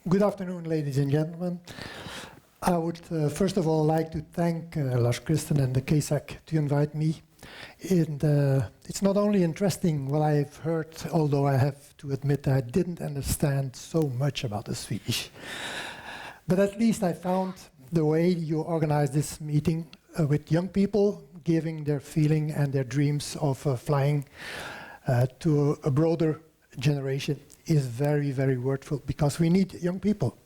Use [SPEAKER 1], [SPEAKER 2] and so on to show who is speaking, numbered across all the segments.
[SPEAKER 1] Good afternoon, ladies and gentlemen. I would first of all like to thank Lars Christen and the KSAC to invite me. And it's not only interesting what I've heard, although I have to admit I didn't understand so much about the Swedish. But at least I found the way you organize this meeting with young people giving their feeling and their dreams of flying to a broader generation is very, very worthwhile because we need young people.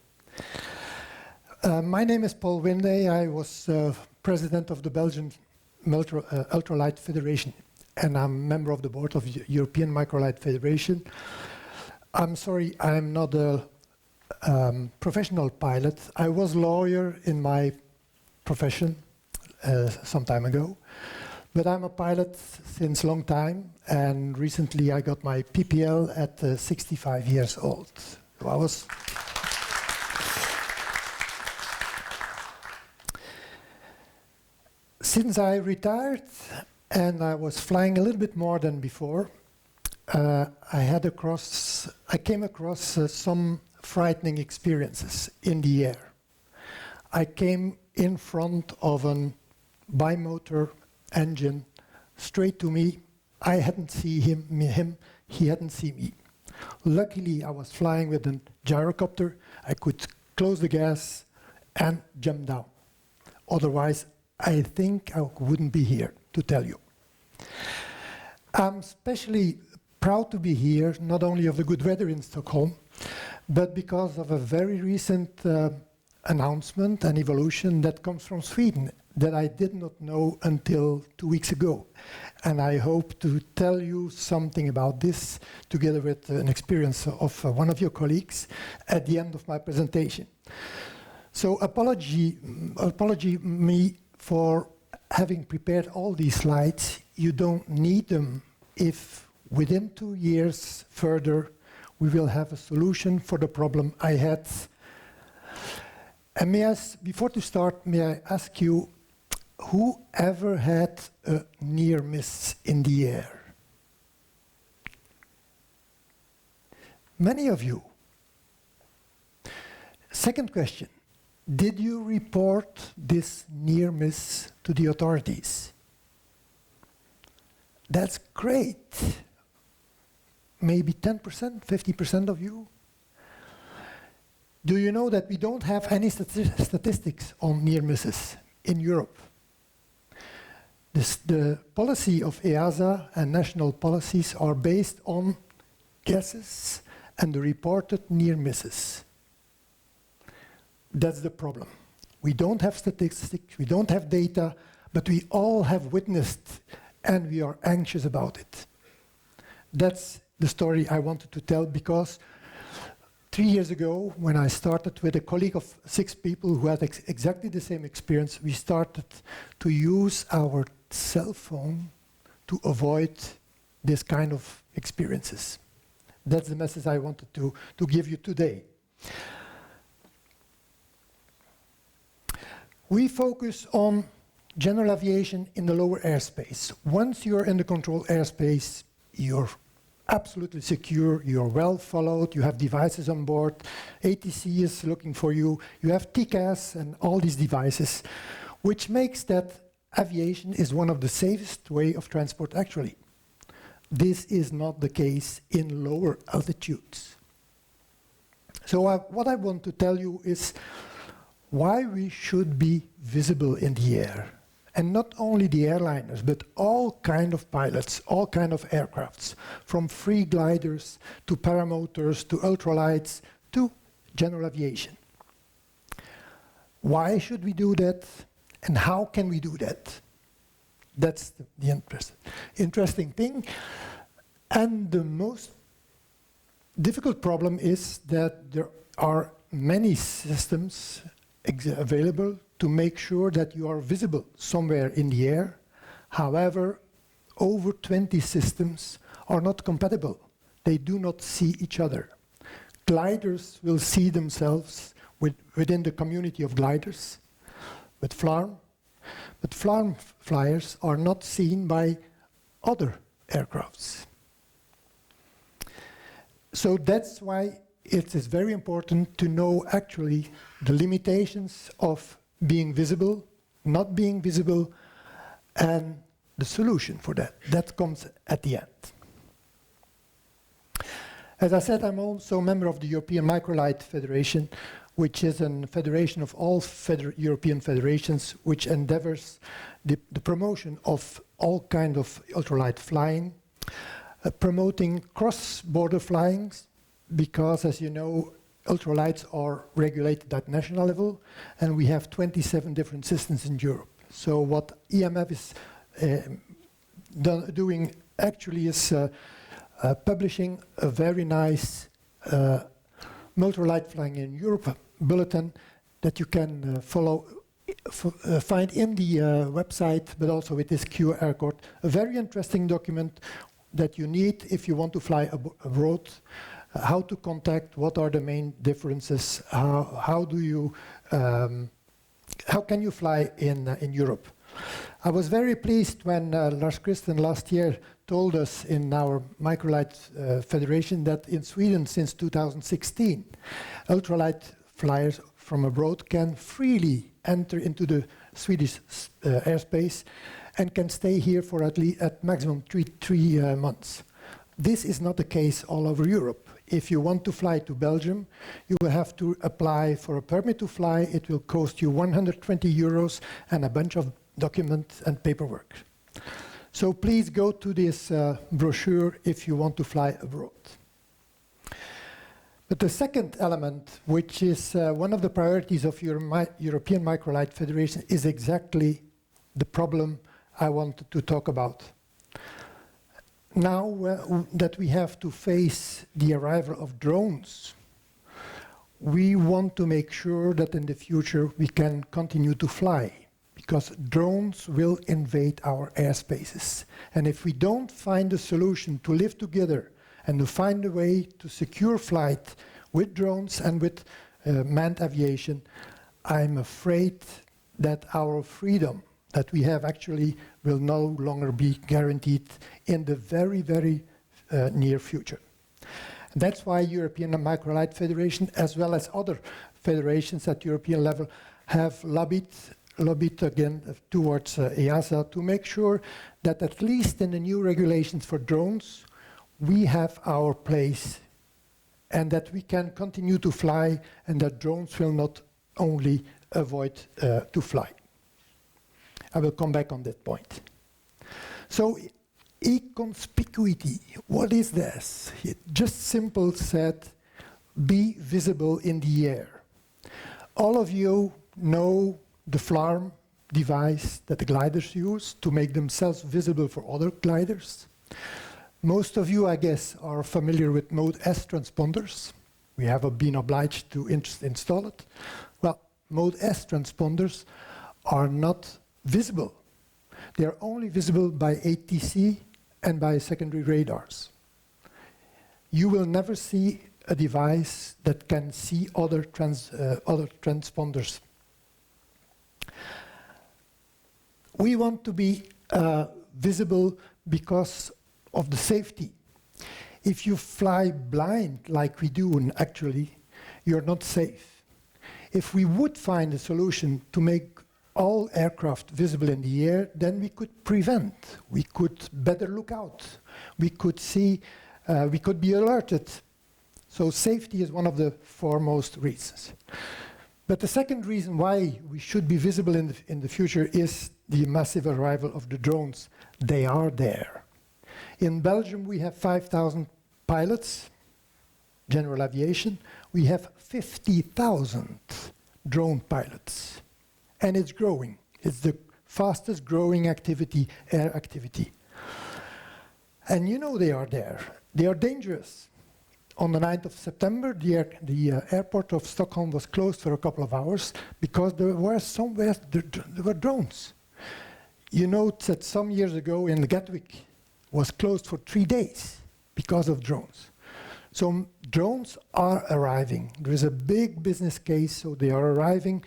[SPEAKER 1] My name is Paul Windey. I was president of the Belgian Ultralight Federation, and I'm a member of the board of the European Microlight Federation. I'm sorry, I'm not a professional pilot. I was a lawyer in my profession some time ago, but I'm a pilot since a long time, and recently I got my PPL at 65 years old. So I was Since I retired and I was flying a little bit more than before, I came across some frightening experiences in the air. I came in front of a bimotor engine straight to me. I hadn't seen him, he hadn't seen me. Luckily, I was flying with a gyrocopter. I could close the gas and jump down. Otherwise, I think I wouldn't be here to tell you. I'm especially proud to be here, not only of the good weather in Stockholm, but because of a very recent announcement and evolution that comes from Sweden that I did not know until 2 weeks ago. And I hope to tell you something about this together with an experience of one of your colleagues at the end of my presentation. So apology me for having prepared all these slides. You don't need them if within 2 years further we will have a solution for the problem I had. And before to start, may I ask you, who ever had a near miss in the air? Many of you. Second question. Did you report this near miss to the authorities? That's great. Maybe 10%, 50% of you. Do you know that we don't have any statistics on near misses in Europe? The policy of EASA and national policies are based on guesses and the reported near misses. That's the problem. We don't have statistics, we don't have data, but we all have witnessed and we are anxious about it. That's the story I wanted to tell because 3 years ago, when I started with a colleague of 6 people who had exactly the same experience, we started to use our cell phone to avoid this kind of experiences. That's the message I wanted to give you today. We focus on general aviation in the lower airspace. Once you're in the controlled airspace, you're absolutely secure, you're well followed, you have devices on board, ATC is looking for you, you have TCAS and all these devices, which makes that aviation is one of the safest way of transport actually. This is not the case in lower altitudes. So what I want to tell you is why we should be visible in the air. And not only the airliners, but all kind of pilots, all kind of aircrafts, from free gliders to paramotors to ultralights to general aviation. Why should we do that? And how can we do that? That's the interesting thing. And the most difficult problem is that there are many systems available to make sure that you are visible somewhere in the air. However, over 20 systems are not compatible. They do not see each other. Gliders will see themselves within the community of gliders, but FLARM flyers are not seen by other aircrafts. So that's why it is very important to know actually the limitations of being visible, not being visible, and the solution for that. That comes at the end. As I said, I'm also a member of the European Microlight Federation, which is a federation of all European federations which endeavors the promotion of all kinds of ultralight flying, promoting cross-border flying, because, as you know, ultralights are regulated at national level, and we have 27 different systems in Europe. So what EMF is doing actually is publishing a very nice ultralight flying in Europe bulletin that you can find in the website, but also with this QR code. A very interesting document that you need if you want to fly abroad. How to contact, what are the main differences, how can you fly in Europe. I was very pleased when Lars Christian last year told us in our Microlight Federation that in Sweden since 2016, ultralight flyers from abroad can freely enter into the Swedish airspace and can stay here for at maximum three months. This is not the case all over Europe. If you want to fly to Belgium, you will have to apply for a permit to fly. It will cost you 120 euros and a bunch of documents and paperwork. So please go to this brochure if you want to fly abroad. But the second element, which is one of the priorities of European Microlight Federation, is exactly the problem I wanted to talk about. Now that we have to face the arrival of drones, we want to make sure that in the future we can continue to fly, because drones will invade our airspaces. And if we don't find a solution to live together and to find a way to secure flight with drones and with manned aviation, I'm afraid that our freedom that we have actually will no longer be guaranteed in the very, very near future. And that's why European Microlight Federation, as well as other federations at European level, have lobbied again towards EASA to make sure that at least in the new regulations for drones, we have our place and that we can continue to fly and that drones will not only avoid to fly. I will come back on that point. So, inconspicuity, what is this? It just simple said, be visible in the air. All of you know the FLARM device that the gliders use to make themselves visible for other gliders. Most of you, I guess, are familiar with Mode S transponders. We have been obliged to install it. Well, Mode S transponders are not visible. They are only visible by ATC and by secondary radars. You will never see a device that can see other transponders. We want to be visible because of the safety. If you fly blind like we do, and actually, you're not safe. If we would find a solution to make all aircraft visible in the air, then we could prevent, we could better look out, we could see, we could be alerted. So safety is one of the foremost reasons. But the second reason why we should be visible in the future is the massive arrival of the drones. They are there. In Belgium, we have 5,000 pilots, general aviation. We have 50,000 drone pilots. And it's growing. It's the fastest growing activity, air activity. And you know they are there. They are dangerous. On the 9th of September, the airport of Stockholm was closed for a couple of hours because there were somewhere there were drones. You know that some years ago in Gatwick was closed for 3 days because of drones. So drones are arriving. There is a big business case, so they are arriving.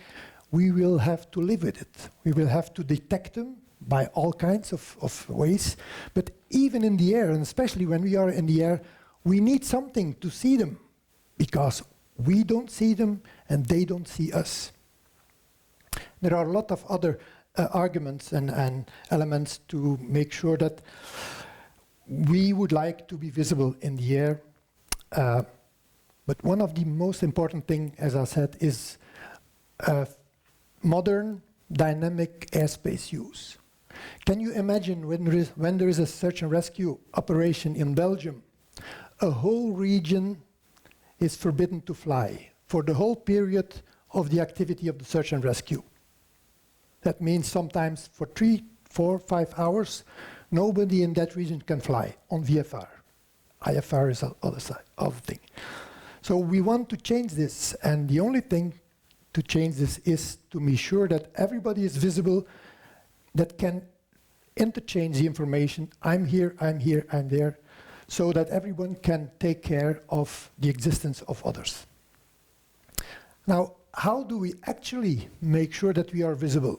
[SPEAKER 1] We will have to live with it. We will have to detect them by all kinds of ways. But even in the air, and especially when we are in the air, we need something to see them, because we don't see them and they don't see us. There are a lot of other arguments and elements to make sure that we would like to be visible in the air. But one of the most important things, as I said, is modern dynamic airspace use. Can you imagine when there is a search and rescue operation in Belgium, a whole region is forbidden to fly for the whole period of the activity of the search and rescue? That means sometimes for 3, 4, 5 hours, nobody in that region can fly on VFR. IFR is the other side of the thing. So we want to change this, and the only thing to change this is to be sure that everybody is visible, that can interchange the information, I'm here, I'm here, I'm there, so that everyone can take care of the existence of others. Now, how do we actually make sure that we are visible?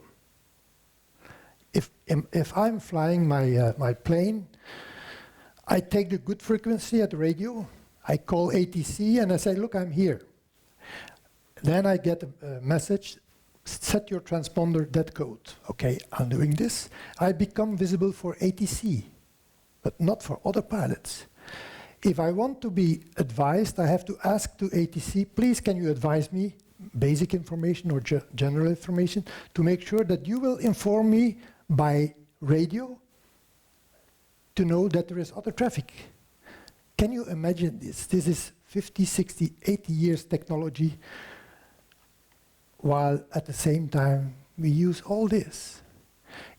[SPEAKER 1] If I'm flying my plane, I take the good frequency at the radio, I call ATC and I say, look, I'm here. Then I get a message, set your transponder that code. Okay, I'm doing this. I become visible for ATC, but not for other pilots. If I want to be advised, I have to ask to ATC, please can you advise me, basic information or general information, to make sure that you will inform me by radio to know that there is other traffic. Can you imagine this? This is 50, 60, 80 years technology, while at the same time we use all this.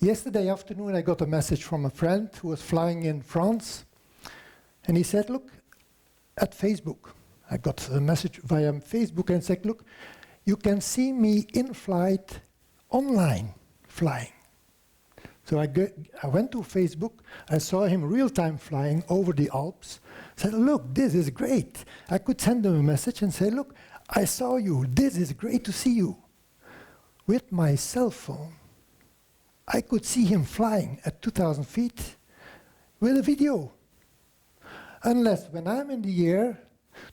[SPEAKER 1] Yesterday afternoon I got a message from a friend who was flying in France, and he said, look, at Facebook. I got a message via Facebook and said, look, you can see me in flight, online, flying. So I went to Facebook, I saw him real-time flying over the Alps, said, look, this is great. I could send him a message and say, look, I saw you, this is great to see you. With my cell phone, I could see him flying at 2,000 feet with a video. Unless when I'm in the air,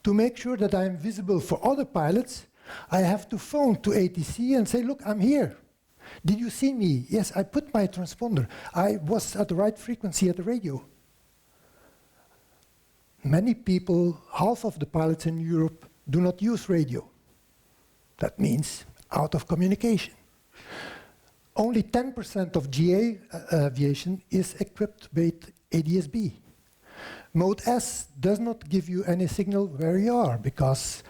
[SPEAKER 1] to make sure that I'm visible for other pilots, I have to phone to ATC and say, look, I'm here. Did you see me? Yes, I put my transponder. I was at the right frequency at the radio. Many people, half of the pilots in Europe, do not use radio. That means out of communication. Only 10% of GA aviation is equipped with ADS-B. Mode S does not give you any signal where you are, because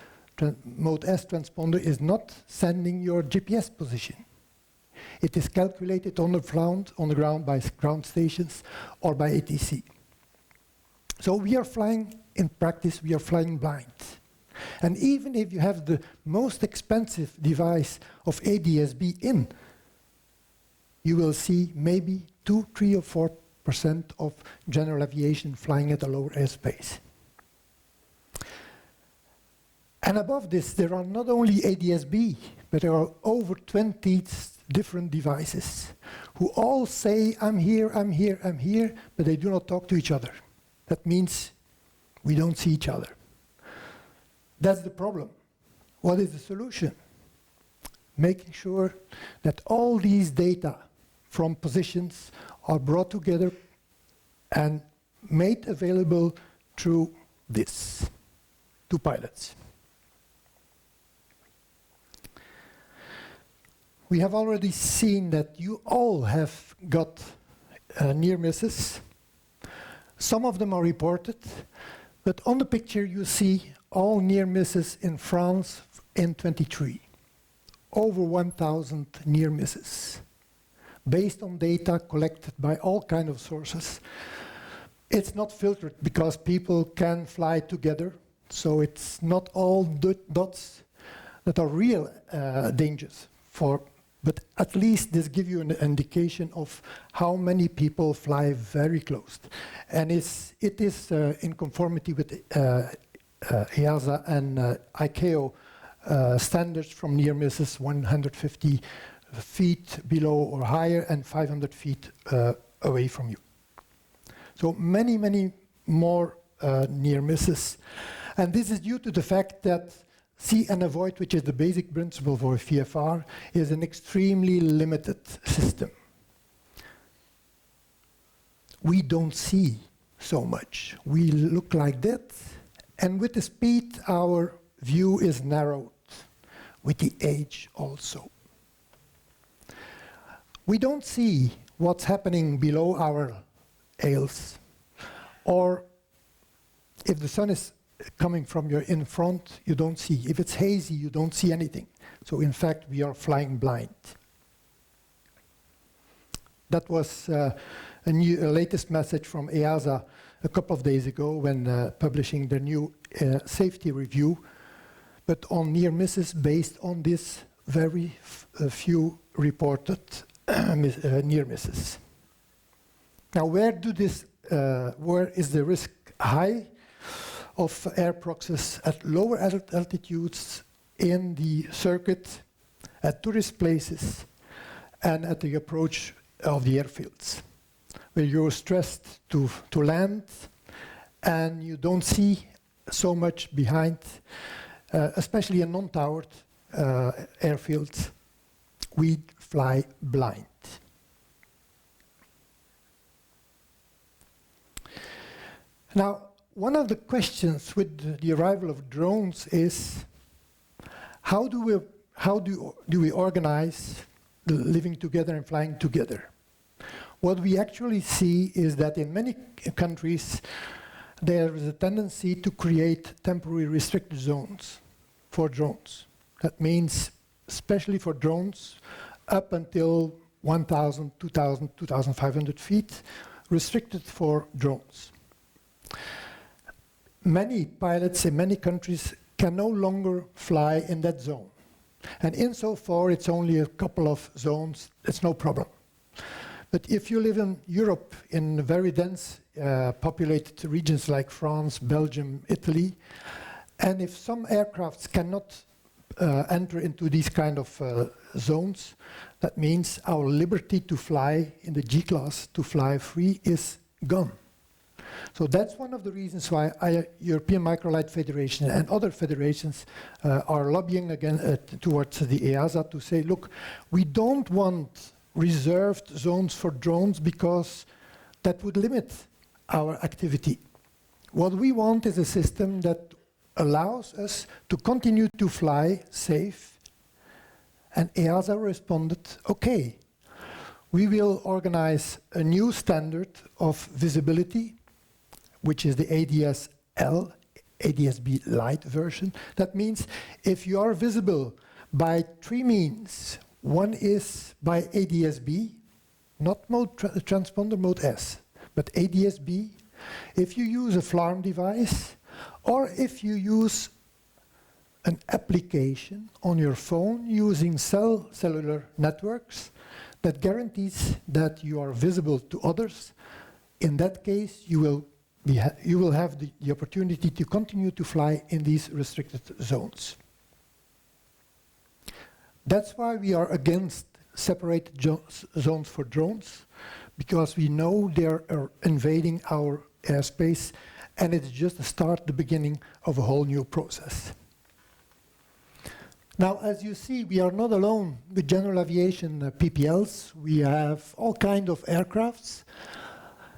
[SPEAKER 1] Mode S transponder is not sending your GPS position. It is calculated on the ground by ground stations or by ATC. So we are flying, in practice, we are flying blind. And even if you have the most expensive device of ADS-B in, you will see maybe 2, 3 or 4% of general aviation flying at a lower airspace. And above this, there are not only ADS-B, but there are over 20 different devices who all say, I'm here, I'm here, I'm here, but they do not talk to each other. That means we don't see each other. That's the problem. What is the solution? Making sure that all these data from positions are brought together and made available through this to pilots. We have already seen that you all have got near misses. Some of them are reported, but on the picture you see all near misses in France in 23. Over 1,000 near misses, based on data collected by all kinds of sources. It's not filtered because people can fly together, so it's not all dots that are real dangers but at least this gives you an indication of how many people fly very close. And it is in conformity with EASA and ICAO standards from near misses 150 feet below or higher and 500 feet away from you. So many, many more near misses. And this is due to the fact that see and avoid, which is the basic principle for VFR, is an extremely limited system. We don't see so much. We look like that, and with the speed, our view is narrowed, with the age also. We don't see what's happening below our aisles, or if the sun is coming from your in front, you don't see. If it's hazy, you don't see anything. So in fact, we are flying blind. That was a latest message from EASA a couple of days ago when publishing their new safety review, but on near misses based on this very few reported near misses. Now, where is the risk high of air proxies? At lower altitudes in the circuit, at tourist places, and at the approach of the airfields, where you're stressed to land and you don't see so much behind, especially in non-towered airfields. We fly blind. Now, one of the questions with the arrival of drones is, how do we organize the living together and flying together? What we actually see is that in many countries, there is a tendency to create temporary restricted zones for drones. That means, especially for drones, up until 1,000, 2,000, 2,500 feet, restricted for drones. Many pilots in many countries can no longer fly in that zone. And insofar, it's only a couple of zones, it's no problem. But if you live in Europe, in very dense populated regions like France, Belgium, Italy, and if some aircrafts cannot enter into these kind of zones, that means our liberty to fly in the G-class, to fly free, is gone. So that's one of the reasons why European Microlight Federation and other federations are lobbying again towards the EASA to say, look, we don't want reserved zones for drones because that would limit our activity. What we want is a system that allows us to continue to fly safe. And EASA responded, okay, we will organize a new standard of visibility, which is the ADS-L, ADS-B light version. That means if you are visible by three means, one is by ADS-B, not mode transponder mode S, but ADS-B. If you use a FLARM device, or if you use an application on your phone using cellular networks that guarantees that you are visible to others, in that case, you will have the opportunity to continue to fly in these restricted zones. That's why we are against separated zones for drones, because we know they are invading our airspace, and it's just the beginning of a whole new process. Now, as you see, we are not alone with general aviation PPLs. We have all kinds of aircrafts,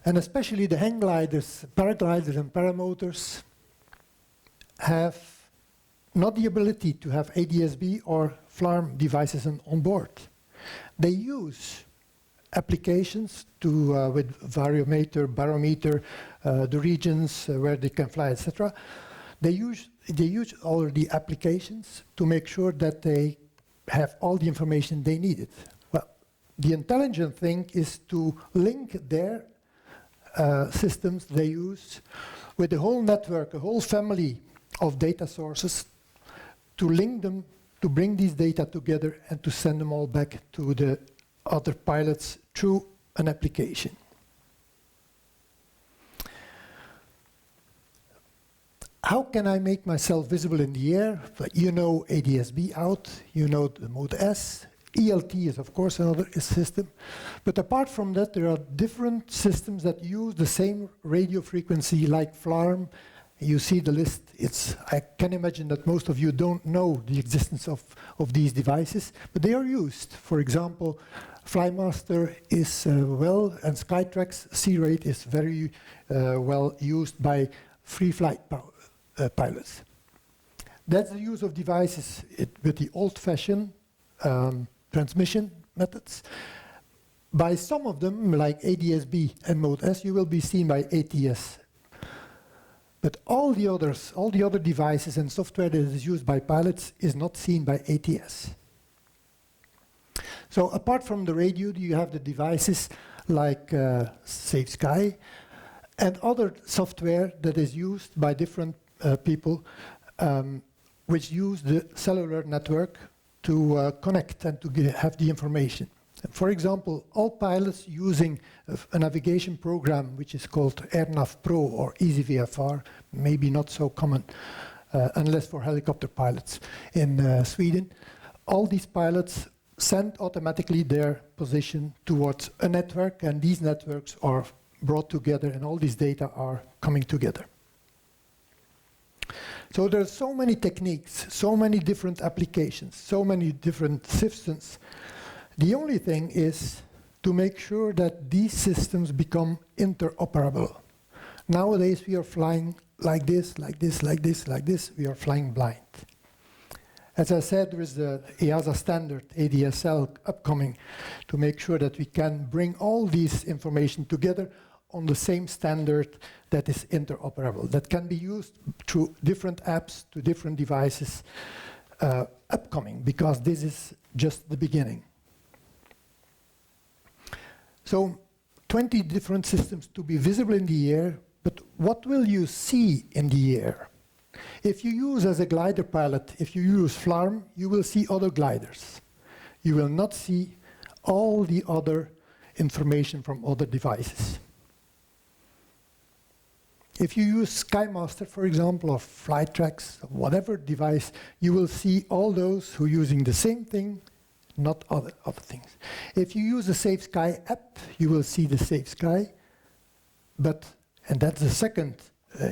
[SPEAKER 1] and especially the hang gliders, paragliders and paramotors have not the ability to have ADS-B or FLARM devices on board. They use applications to, with variometer, barometer, the regions where they can fly, etc. They use all the applications to make sure that they have all the information they needed. Well, the intelligent thing is to link their systems they use with the whole network, a whole family of data sources, to link them, to bring these data together and to send them all back to the other pilots through an application. How can I make myself visible in the air? You know ADS-B out, you know the mode S. ELT is of course another system. But apart from that, there are different systems that use the same radio frequency like FLARM You see the list. I can imagine that most of you don't know the existence of these devices, but they are used. For example, Flymaster is well, and Skytrax C-Rate is very well used by free flight pilots. That's the use of devices with the old-fashioned transmission methods. By some of them, like ADS-B and Mode S, you will be seen by ATS. But all the other devices and software that is used by pilots is not seen by ATS. So apart from the radio, you have the devices like SafeSky and other software that is used by different people which use the cellular network to connect and to have the information. For example, all pilots using a navigation program which is called AirNav Pro or EasyVFR, maybe not so common unless for helicopter pilots in Sweden, all these pilots send automatically their position towards a network, and these networks are brought together and all these data are coming together. So there are so many techniques, so many different applications, so many different systems. The only thing is to make sure that these systems become interoperable. Nowadays we are flying like this, like this, like this, like this. We are flying blind. As I said, there is the EASA standard, ADSL, upcoming to make sure that we can bring all these information together on the same standard that is interoperable, that can be used through different apps to different devices upcoming, because this is just the beginning. So 20 different systems to be visible in the air, but what will you see in the air? If you use as a glider pilot, if you use FLARM, you will see other gliders. You will not see all the other information from other devices. If you use SkyMaster, for example, or Flytrax, whatever device, you will see all those who are using the same thing, not other things. If you use the SafeSky app, you will see the SafeSky, and that's the second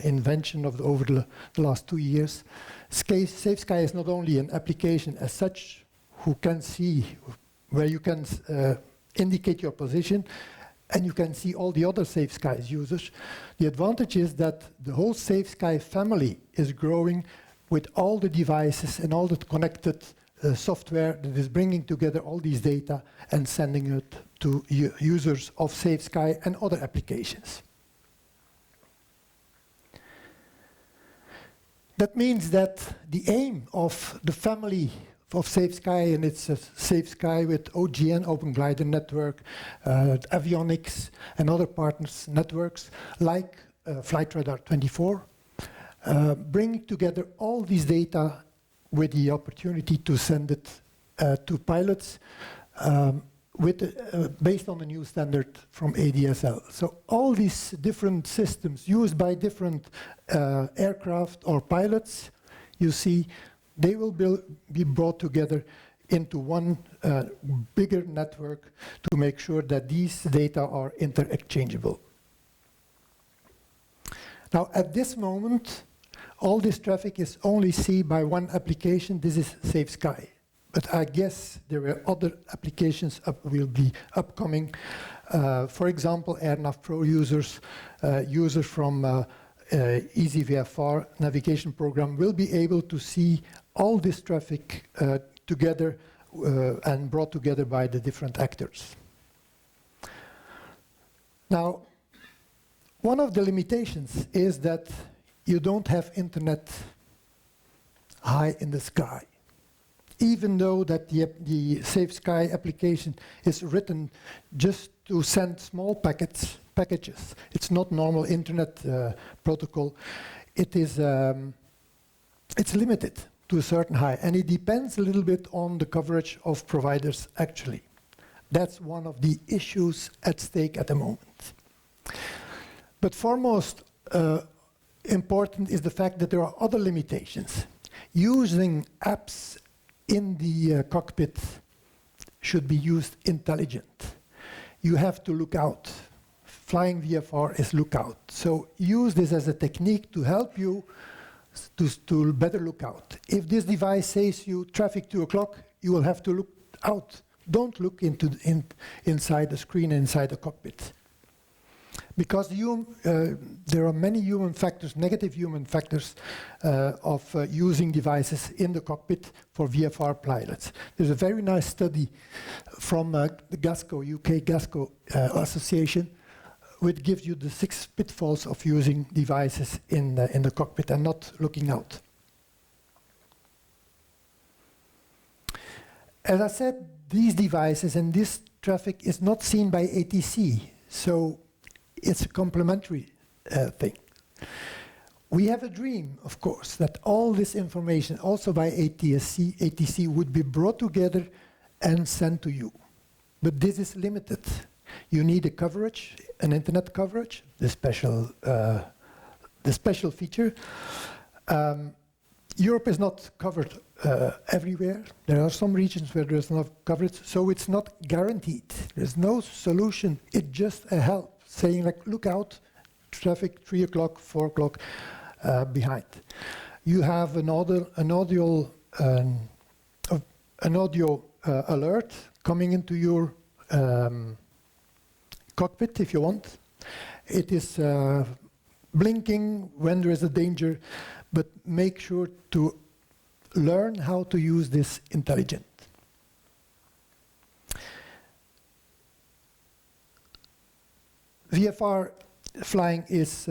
[SPEAKER 1] invention of over the last 2 years. SafeSky is not only an application as such, who can see where you can indicate your position, and you can see all the other SafeSky users. The advantage is that the whole SafeSky family is growing with all the devices and all the connected software that is bringing together all these data and sending it to users of SafeSky and other applications. That means that the aim of the family of SafeSky, and it's a SafeSky with OGN, Open Glider Network, avionics, and other partners networks like Flight Radar 24, bring together all these data with the opportunity to send it to pilots based on the new standard from ADSL. So all these different systems used by different aircraft or pilots, you see, they will be brought together into one bigger network to make sure that these data are interchangeable. Now, at this moment, all this traffic is only seen by one application. This is SafeSky. But I guess there are other applications will be upcoming. For example, AirNav Pro users from EasyVFR navigation program will be able to see all this traffic together and brought together by the different actors. Now, one of the limitations is that you don't have internet high in the sky. Even though that the SafeSky application is written just to send small packages. It's not normal internet protocol. It is it's limited to a certain height, and it depends a little bit on the coverage of providers actually. That's one of the issues at stake at the moment. But foremost important is the fact that there are other limitations. Using apps in the cockpit should be used intelligent. You have to look out flying VFR is lookout. So use this as a technique to help you to better look out. If this device says you traffic 2 o'clock, you will have to look out. Don't look inside the screen, inside the cockpit. Because there are many human factors, negative human factors of using devices in the cockpit for VFR pilots. There's a very nice study from the GASCO, UK GASCO Association, which gives you the 6 pitfalls of using devices in the cockpit and not looking out. As I said, these devices and this traffic is not seen by ATC, so it's a complementary thing. We have a dream, of course, that all this information, also by ATC would be brought together and sent to you. But this is limited. You need a coverage, an internet coverage, the special feature. Europe is not covered everywhere. There are some regions where there's not coverage, so it's not guaranteed. There's no solution. It's just a help, saying like, look out, traffic 3 o'clock, 4 o'clock behind. You have an audio alert coming into your cockpit if you want. It is blinking when there is a danger, but make sure to learn how to use this intelligent. VFR flying is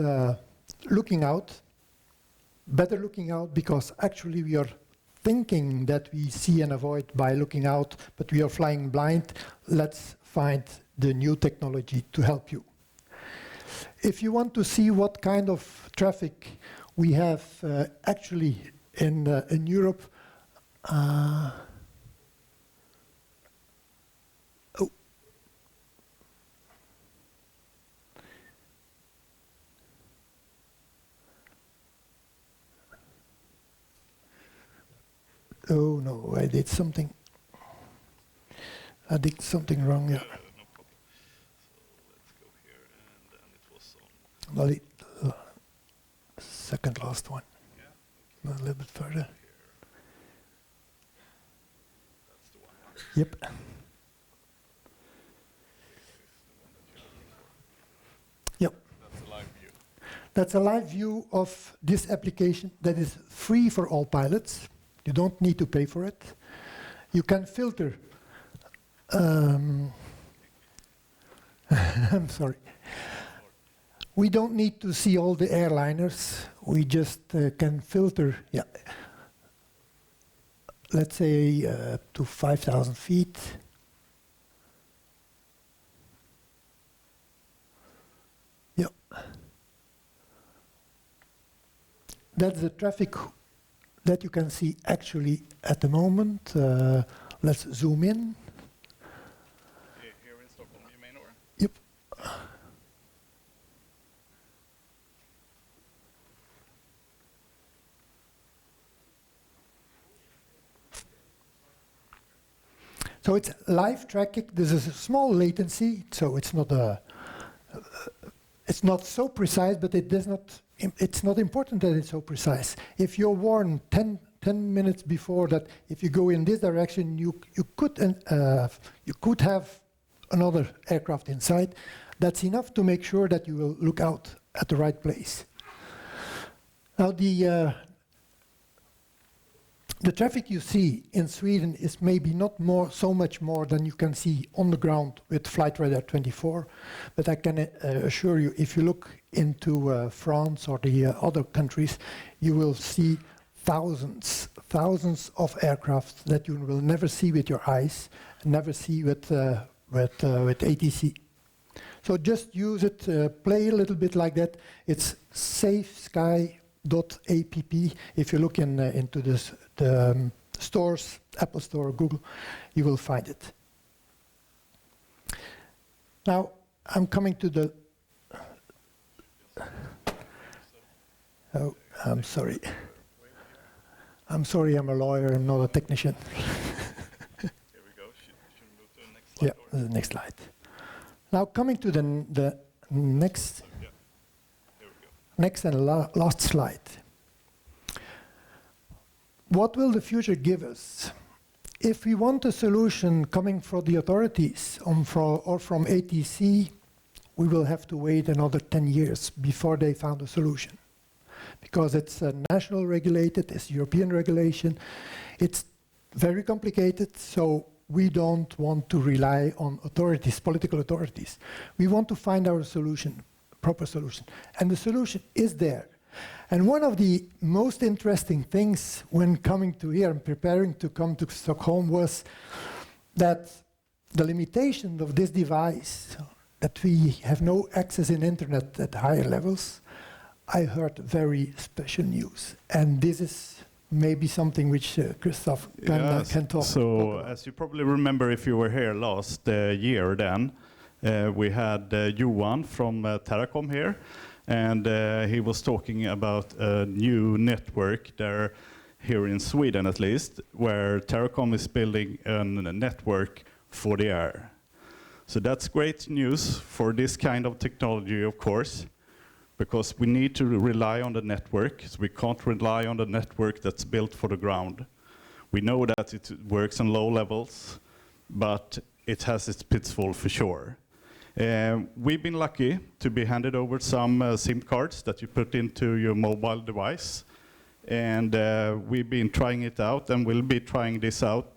[SPEAKER 1] looking out, better looking out, because actually we are thinking that we see and avoid by looking out, but we are flying blind. Let's find the new technology to help you. If you want to see what kind of traffic we have actually in Europe, oh no, I did something. I did something wrong here.
[SPEAKER 2] No problem. So let's go here, and then it was on.
[SPEAKER 1] Second last one.
[SPEAKER 2] Yeah. Okay.
[SPEAKER 1] A little bit further.
[SPEAKER 2] Here. That's the one.
[SPEAKER 1] Yep. Yep.
[SPEAKER 2] That's a live view.
[SPEAKER 1] That's a live view of this application that is free for all pilots. You don't need to pay for it. You can filter. I'm sorry. We don't need to see all the airliners. We just can filter, yeah. Let's say to 5,000 feet. Yeah. That's the traffic that you can see actually at the moment. Let's zoom in.
[SPEAKER 2] Here in Stockholm, you mean, or?
[SPEAKER 1] Yep. So it's live tracking. This is a small latency, so it's not it's not so precise, but it does not. It's not important that it's so precise. If you're warned 10 minutes before that, if you go in this direction, you could have another aircraft inside. That's enough to make sure that you will look out at the right place. Now the traffic you see in Sweden is maybe not so much more than you can see on the ground with Flight Radar 24, but I can assure you, if you look into France or the other countries, you will see thousands of aircraft that you will never see with your eyes, never see with ATC. So just use it, play a little bit like that. It's SafeSky.app. If you look into the stores, Apple Store, Google, you will find it. Now, I'm coming to the... Oh, I'm sorry. I'm sorry, I'm a lawyer, I'm not a technician.
[SPEAKER 2] Here we go. Should we move to the next slide?
[SPEAKER 1] Yeah, the next slide. Now, coming to the Next.
[SPEAKER 2] Yeah. Here we go.
[SPEAKER 1] Next and last slide. What will the future give us? If we want a solution coming from the authorities or from ATC, we will have to wait another 10 years before they found a solution. Because it's national regulated, it's European regulation, it's very complicated, so we don't want to rely on authorities, political authorities. We want to find our solution, proper solution. And the solution is there. And one of the most interesting things when coming to here and preparing to come to Stockholm was that the limitation of this device, that we have no access in internet at higher levels, I heard very special news. And this is maybe something which Christoph can talk
[SPEAKER 2] So,
[SPEAKER 1] about.
[SPEAKER 2] as you probably remember if you were here last year then, we had Johan from Terracom here. And he was talking about a new network there, here in Sweden at least, where Terracom is building a network for the air. So that's great news for this kind of technology, of course, because we need to rely on the network. So we can't rely on the network that's built for the ground. We know that it works on low levels, but it has its pitfall for sure. We've been lucky to be handed over some SIM cards that you put into your mobile device. And we've been trying it out, and we'll be trying this out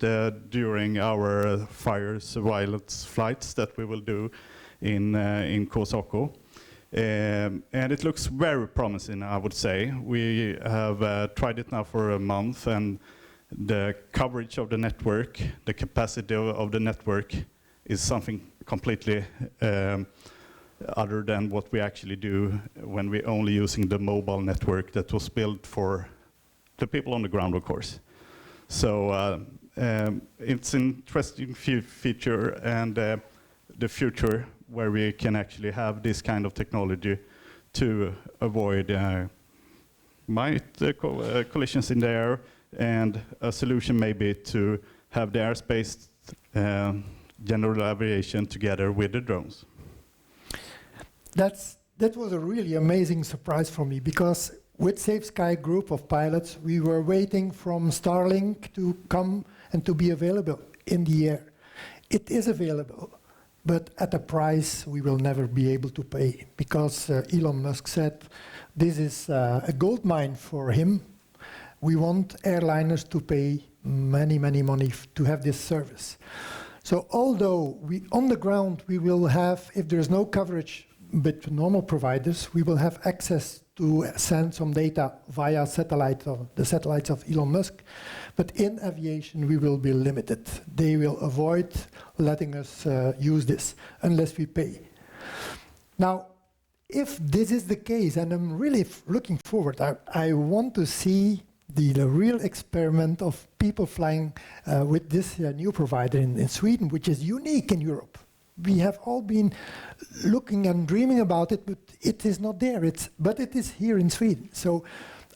[SPEAKER 2] during our fire surveillance flights that we will do in Kosoko. And it looks very promising, I would say. We have tried it now for a month, and the coverage of the network, the capacity of the network is something completely other than what we actually do when we're only using the mobile network that was built for the people on the ground, of course. So it's an interesting feature, and the future where we can actually have this kind of technology to avoid collisions in the air, and a solution maybe to have the airspace general aviation together with the drones.
[SPEAKER 1] That was a really amazing surprise for me, because with SafeSky group of pilots, we were waiting from Starlink to come and to be available in the air. It is available, but at a price we will never be able to pay, because Elon Musk said this is a gold mine for him. We want airliners to pay many money to have this service. So although on the ground we will have, if there's no coverage with normal providers, we will have access to send some data via satellite, the satellites of Elon Musk. But in aviation we will be limited. They will avoid letting us use this unless we pay. Now, if this is the case, and I'm really looking forward, I want to see the real experiment of people flying with this new provider in Sweden, which is unique in Europe. We have all been looking and dreaming about it, but it is not there. But it is here in Sweden. So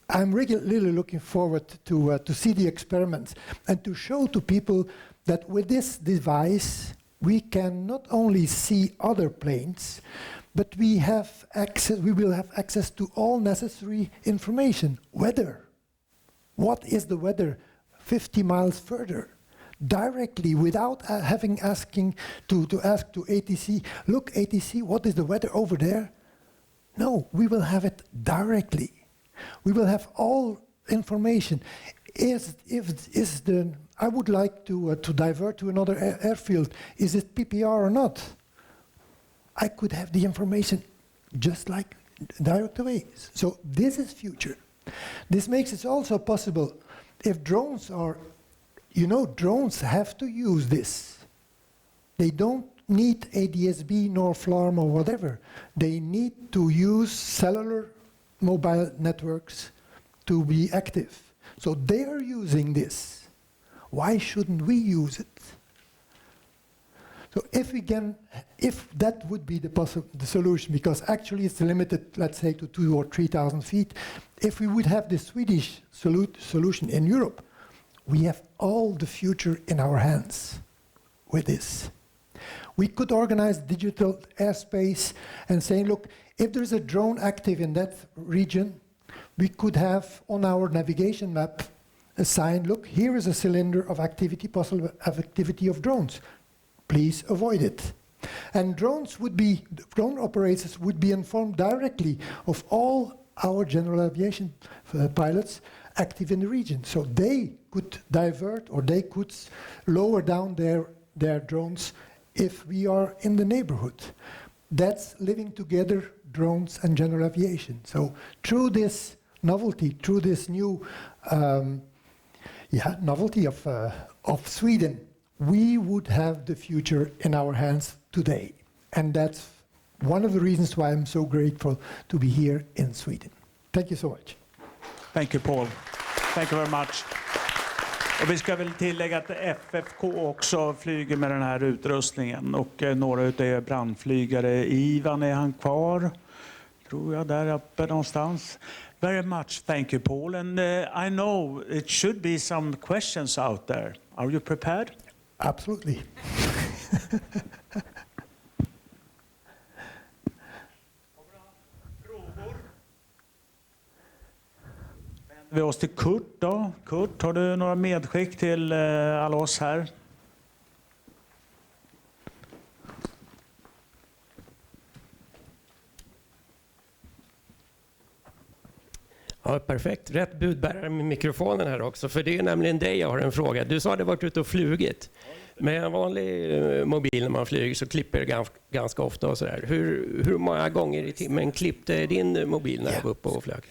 [SPEAKER 1] I'm really looking forward to see the experiments and to show to people that with this device we can not only see other planes, but we will have access to all necessary information. Weather. What is the weather 50 miles further? Directly, without asking to ATC, look ATC, what is the weather over there? No, we will have it directly. We will have all information. I would like to divert to another airfield. Is it PPR or not? I could have the information just like direct away. So this is future. This makes it also possible if drones are, drones have to use this. They don't need ADSB nor FLARM or whatever. They need to use cellular mobile networks to be active. So they are using this. Why shouldn't we use it? So if that would be the solution, because actually it's limited, let's say, to 2,000 or 3,000 feet. If we would have the Swedish solution in Europe, we have all the future in our hands with this. We could organize digital airspace and say, look, if there's a drone active in that region, we could have on our navigation map a sign, look, here is a cylinder of activity, possible activity of drones. Please avoid it. And drone operators would be informed directly of all our general aviation pilots active in the region. So they could divert or they could lower down their drones if we are in the neighborhood. That's living together, drones and general aviation. So through this novelty, through this new novelty of Sweden, we would have the future in our hands today. And that's one of the reasons why I'm so grateful to be here in Sweden. Thank you so much.
[SPEAKER 3] Thank you, Paul. Thank you very much. Och vi ska väl tillägga att FFK också flyger med den här utrustningen. Och några utav er brandflygare. Ivan, är han kvar? Tror jag, där uppe någonstans. Very much, thank you, Paul. And I know it should be some questions out there. Are you prepared?
[SPEAKER 1] Absolutely.
[SPEAKER 3] Vi oss till Kurt då. Kurt, har du några medskick till alla oss här?
[SPEAKER 4] Ja, perfekt. Rätt budbärare med mikrofonen här också. För det är nämligen dig jag har en fråga. Du sa att du varit ute och flugit. Med en vanlig mobil när man flyger så klipper det ganska ofta och sådär. Hur många gånger i timmen klippte din mobil när du var uppe och flög?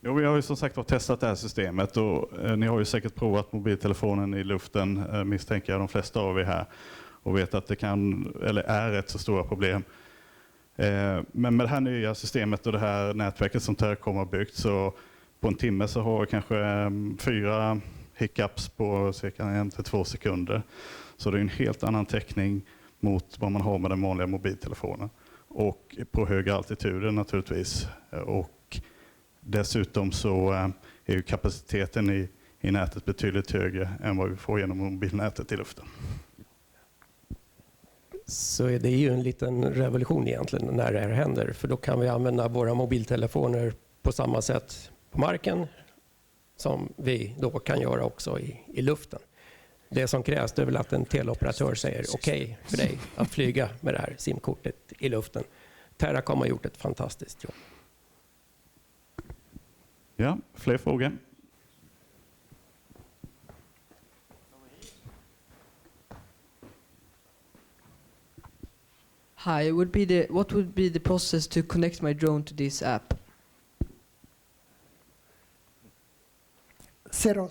[SPEAKER 2] Jo, vi har ju som sagt testat det här systemet och ni har ju säkert provat mobiltelefonen i luften, misstänker jag de flesta av er här, och vet att det kan, eller är ett så stora problem. Men med det här nya systemet och det här nätverket som Teracom har byggt, så på en timme så har vi kanske 4 hiccups på cirka 1-2 sekunder. Så det är en helt annan täckning mot vad man har med den vanliga mobiltelefonen. Och på höga altituder naturligtvis. Och dessutom så är ju kapaciteten i nätet betydligt högre än vad vi får genom mobilnätet i luften.
[SPEAKER 4] Så det är ju en liten revolution egentligen när det här händer. För då kan vi använda våra mobiltelefoner på samma sätt på marken som vi då kan göra också i luften. Det som krävs är väl att en teleoperatör säger okej för dig att flyga med det här simkortet i luften. Teracom har gjort ett fantastiskt jobb.
[SPEAKER 2] Ja, fler frågor?
[SPEAKER 5] Hi, what would be the process to connect my drone to this app?
[SPEAKER 1] 000.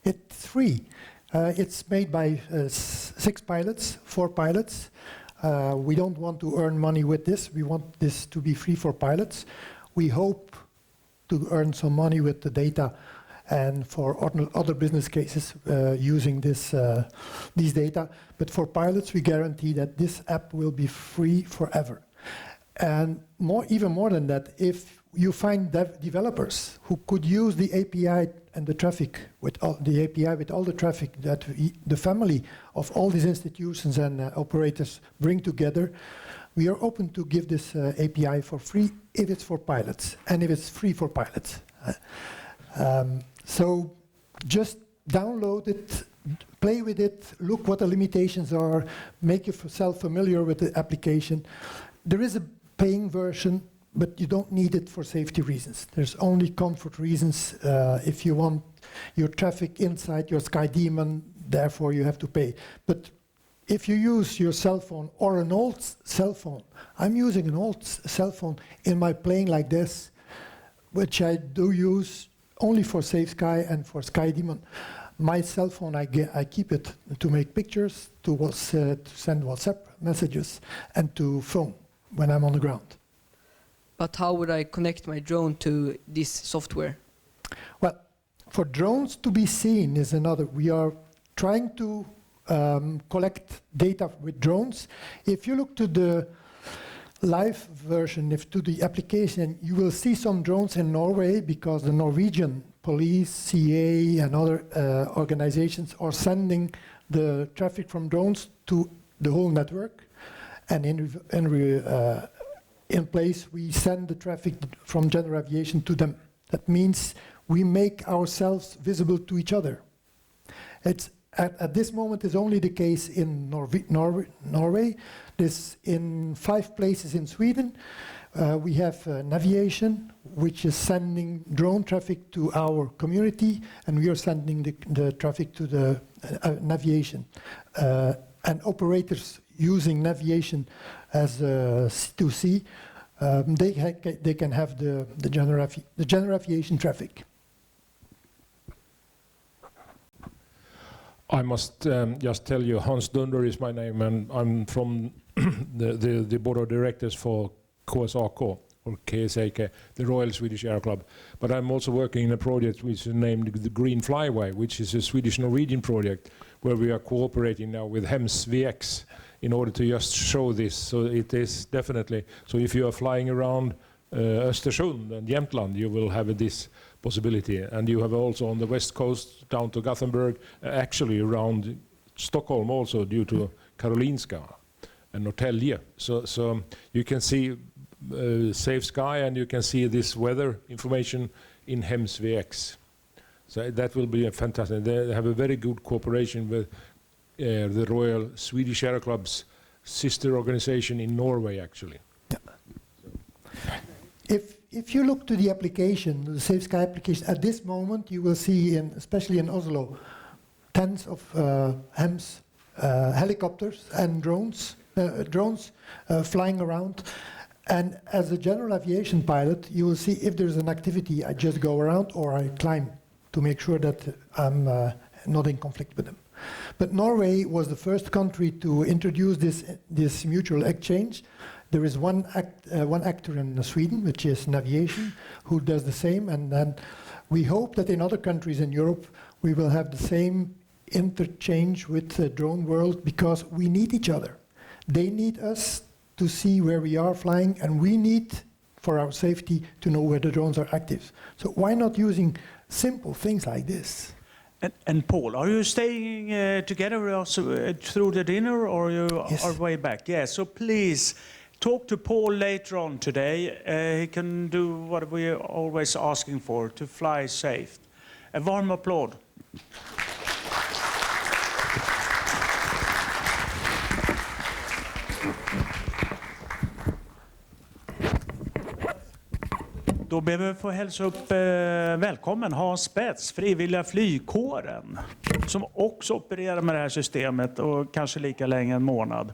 [SPEAKER 1] It's free. It's made by 4 pilots. We don't want to earn money with this. We want this to be free for pilots. We hope to earn some money with the data and for other business cases using these data. But for pilots, we guarantee that this app will be free forever. And even more than that, if you find developers who could use the API and the traffic with all the traffic that the family of all these institutions and operators bring together, we are open to give this API for free if it's for pilots and if it's free for pilots. So just download it, play with it, look what the limitations are, make yourself familiar with the application. There is a paying version, but you don't need it for safety reasons. There's only comfort reasons. If you want your traffic inside your Sky Demon, therefore you have to pay. But if you use your cell phone or an old cell phone, I'm using an old cell phone in my plane like this, which I do use only for SafeSky and for Sky Demon. My cell phone, I keep it to make pictures, to send WhatsApp messages, and to phone when I'm on the ground.
[SPEAKER 5] But how would I connect my drone to this software?
[SPEAKER 1] Well, for drones to be seen is another. We are trying to collect data with drones. If you look to the live version, to the application, you will see some drones in Norway because the Norwegian police, CA, and other organizations are sending the traffic from drones to the whole network. And in place, we send the traffic from general aviation to them. That means we make ourselves visible to each other. It's at this moment is only the case in Norway. This in 5 places in Sweden. We have Navigation, which is sending drone traffic to our community, and we are sending the traffic to the Navigation. And operators using Navigation as C2C, they can have the general aviation traffic.
[SPEAKER 6] I must just tell you, Hans Dunder is my name, and I'm from the board of directors for KSAK, or KSAK, the Royal Swedish Air Club. But I'm also working in a project which is named the Green Flyway, which is a Swedish-Norwegian project where we are cooperating now with HEMS VX in order to just show this. So it is definitely, so if you are flying around Östersund and Jämtland, you will have this possibility. And you have also on the west coast down to Gothenburg, actually around Stockholm also due to Karolinska and Norrtälje. So you can see SafeSky and you can see this weather information in HEMS VX. So that will be a fantastic. They have a very good cooperation with the Royal Swedish Air Club's sister organization in Norway, actually.
[SPEAKER 1] If you look to the application, the SafeSky application, at this moment you will see, especially in Oslo, tens of HEMS helicopters and drones flying around. And as a general aviation pilot, you will see if there's an activity, I just go around or I climb to make sure that I'm not in conflict with them. But Norway was the first country to introduce this mutual exchange. There is one actor in Sweden, which is Navigation, who does the same, and then we hope that in other countries in Europe we will have the same interchange with the drone world, because we need each other. They need us to see where we are flying, and we need, for our safety, to know where the drones are active. So why not using simple things like this?
[SPEAKER 3] And Paul, are you staying together with us through the dinner, or you are way back? Yeah, so please talk to Paul later on today. He can do what we are always asking for, to fly safe. A warm applause. Då ber vi få hälsa upp välkommen Hans Spets, frivilliga flygkåren, som också opererar med det här systemet och kanske lika länge en månad.